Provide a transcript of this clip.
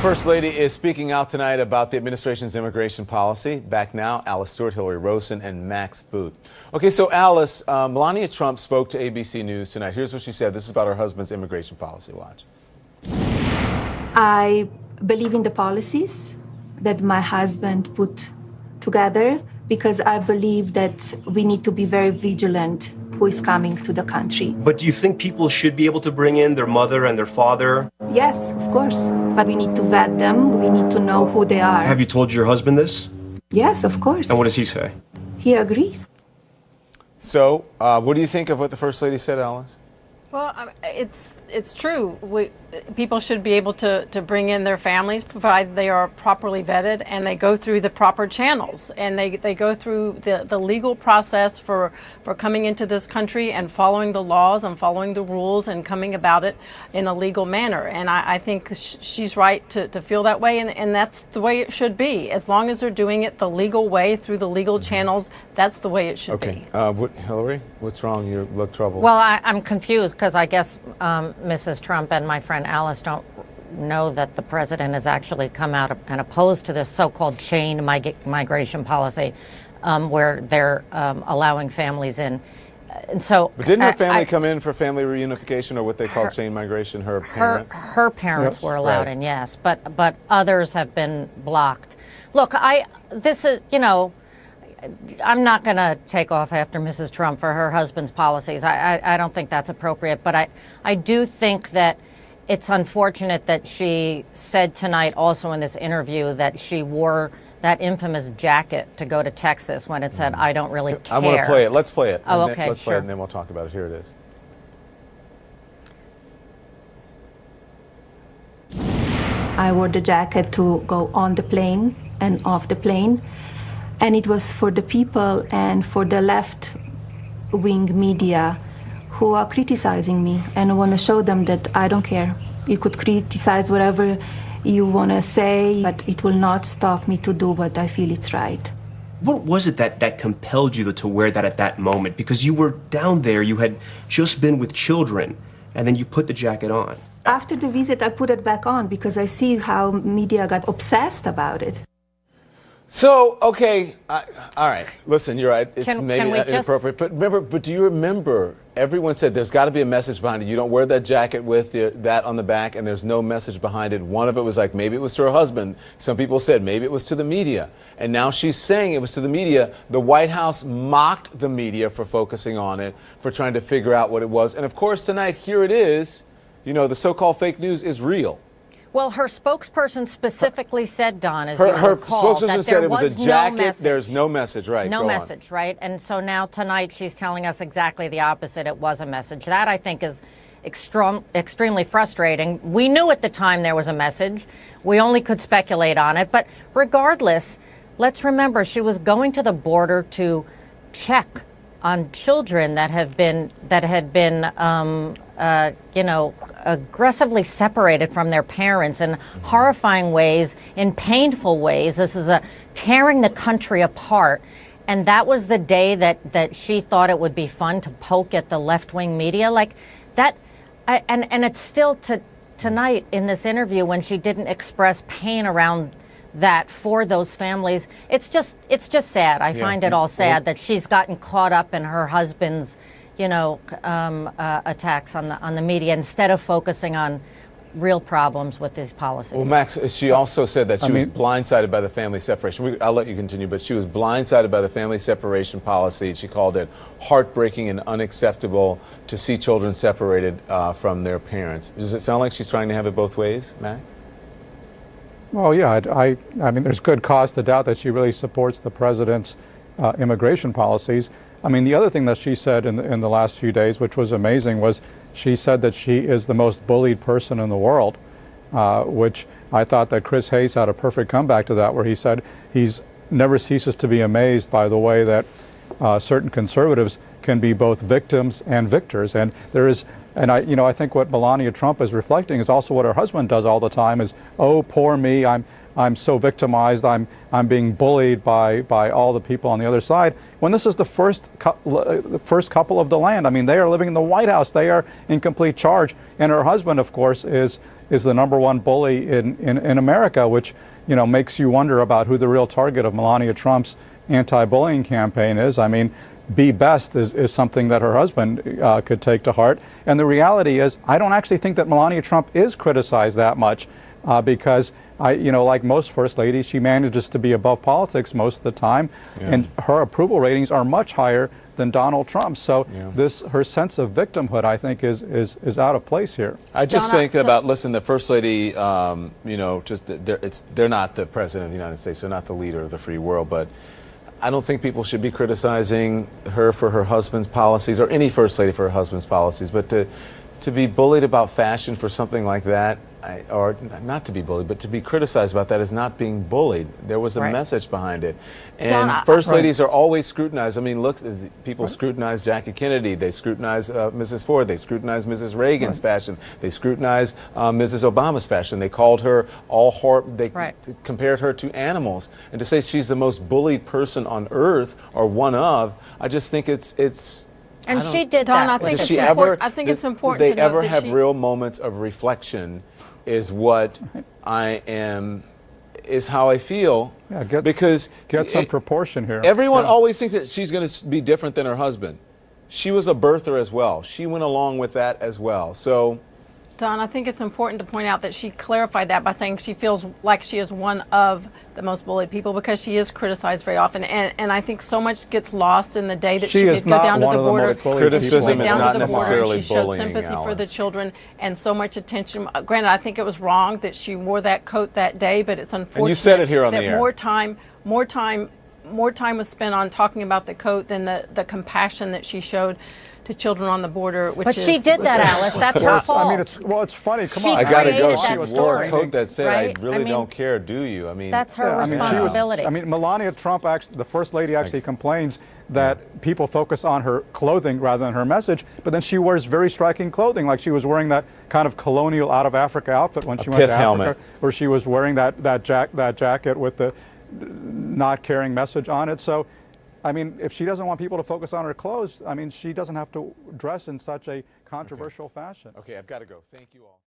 First Lady is speaking out tonight about the administration's immigration policy. Back now, Alice Stewart, Hillary Rosen, and Max Booth. Okay, so Alice, Melania Trump spoke to ABC News tonight. Here's what she said. This is about her husband's immigration policy. Watch. I believe in the policies that my husband put together because I believe that we need to be very vigilant who is coming to the country. But do you think people should be able to bring in their mother and their father? Yes, of course. But we need to vet them. We need to know who they are. Have you told your husband this? Yes, of course. And what does he say? He agrees. So, what do you think of what the First Lady said, Alice? Well, it's true. People should be able to bring in their families, provided they are properly vetted and they go through the proper channels and they go through the legal process for coming into this country and following the laws and following the rules and coming about it in a legal manner. And I think she's right to feel that way, and that's the way it should be. As long as they're doing it the legal way through the legal channels, that's the way it should be. Okay. Hillary, what's wrong? You look troubled. Well, I'm confused because I guess Mrs. Trump and my friend Alice don't know that the president has actually come out and opposed to this so-called chain migration policy where they're allowing families in. And so, but didn't her family come in for family reunification, or what they call chain migration? Her parents? Her parents were allowed in, yes, but others have been blocked. Look, this is, you know, I'm not going to take off after Mrs. Trump for her husband's policies. I don't think that's appropriate. But I do think that it's unfortunate that she said tonight also in this interview that she wore that infamous jacket to go to Texas when it said, I don't really care. I want to play it. Let's play it. Oh, okay, Let's sure. play it and then we'll talk about it. Here it is. I wore the jacket to go on the plane and off the plane. And it was for the people and for the left-wing media who are criticizing me. And I want to show them that I don't care. You could criticize whatever you want to say, but it will not stop me to do what I feel it's right. What was it that compelled you to wear that at that moment? Because you were down there, you had just been with children, and then you put the jacket on. After the visit, I put it back on because I see how media got obsessed about it. So, okay, all right. Listen, you're right. It's maybe we inappropriate, but do you remember? Everyone said there's got to be a message behind it. You don't wear that jacket with that on the back, and there's no message behind it. One of it was like maybe it was to her husband. Some people said maybe it was to the media, and now she's saying it was to the media. The White House mocked the media for focusing on it, for trying to figure out what it was, and of course tonight here it is. You know, the so-called fake news is real. Well, her spokesperson specifically said, Don, as her you recall, spokesperson that said there it was a jacket. There's no message, right? No message, right? And so now tonight she's telling us exactly the opposite. It was a message. That, I think, is extremely frustrating. We knew at the time there was a message. We only could speculate on it. But regardless, let's remember she was going to the border to check on children that had been aggressively separated from their parents in horrifying ways, in painful ways. This is tearing the country apart. And that was the day that she thought it would be fun to poke at the left-wing media like that. And it's still tonight in this interview when she didn't express pain around that for those families. It's just sad. I find it all sad that she's gotten caught up in her husband's attacks on the media instead of focusing on real problems with these policies. Well, Max, she also said that she was blindsided by the family separation. I'll let you continue, but she was blindsided by the family separation policy. She called it heartbreaking and unacceptable to see children separated from their parents. Does it sound like she's trying to have it both ways, Max? Well, yeah, I mean, there's good cause to doubt that she really supports the president's immigration policies. I mean, the other thing that she said in the last few days, which was amazing, was she said that she is the most bullied person in the world, which I thought that Chris Hayes had a perfect comeback to that, where he said he's never ceases to be amazed by the way that certain conservatives can be both victims and victors. And there is, and I think what Melania Trump is reflecting is also what her husband does all the time is, oh, poor me, I'm I'm so victimized, I'm being bullied by all the people on the other side, when this is the first couple of the land. I mean, they are living in the White House. They are in complete charge. And her husband, of course, is the #1 bully in America, which, you know, makes you wonder about who the real target of Melania Trump's anti-bullying campaign is. I mean, be best is something that her husband could take to heart. And the reality is, I don't actually think that Melania Trump is criticized that much because, you know, like most first ladies, she manages to be above politics most of the time, and her approval ratings are much higher than Donald Trump's. So her sense of victimhood, I think, is out of place here. I just Donna, think about, listen, the First Lady, you know, just they're not the President of the United States. They're not the leader of the free world. But I don't think people should be criticizing her for her husband's policies, or any First Lady for her husband's policies. But to be bullied about fashion for something like that, or not to be bullied, but to be criticized about that is not being bullied. There was a message behind it. And Donna, First Ladies are always scrutinized. I mean, look, people scrutinize Jackie Kennedy. They scrutinize Mrs. Ford. They scrutinize Mrs. Reagan's fashion. They scrutinize Mrs. Obama's fashion. They called her all they compared her to animals. And to say she's the most bullied person on earth, or one of, I just think it's And she did Dawn, that. I think does it's she important. ever, I think it's important they to note ever that have she- real moments of reflection is what I am, is how I feel. Yeah, because get some proportion here. Everyone always thinks that she's going to be different than her husband. She was a birther as well. She went along with that as well. So, Don, I think it's important to point out that she clarified that by saying she feels like she is one of the most bullied people, because she is criticized very often. And I think so much gets lost in the day that she is did go not down to one the of the border. most bullied criticism people. is Down not to the border, necessarily and she showed bullying, sympathy for the Alice. children and so much attention. Granted, I think it was wrong that she wore that coat that day, but it's unfortunate said it here on that the air. more time was spent on talking about the coat than the compassion that she showed to children on the border. Which But is, she did that, Alice. That's her fault. I mean, it's funny. Come She on. I got to go. created that She wore a story, coat that said, right? I really I mean, don't care, do you? I mean, That's her Yeah, I mean, she was- responsibility. I mean, Melania Trump, actually, the First Lady, actually complains that people focus on her clothing rather than her message, but then she wears very striking clothing, like she was wearing that kind of colonial out of Africa outfit when she went to pith helmet. Africa, or she was wearing that jacket with the not caring message on it. So, I mean, if she doesn't want people to focus on her clothes, I mean, she doesn't have to dress in such a controversial fashion. Okay, I've got to go. Thank you all.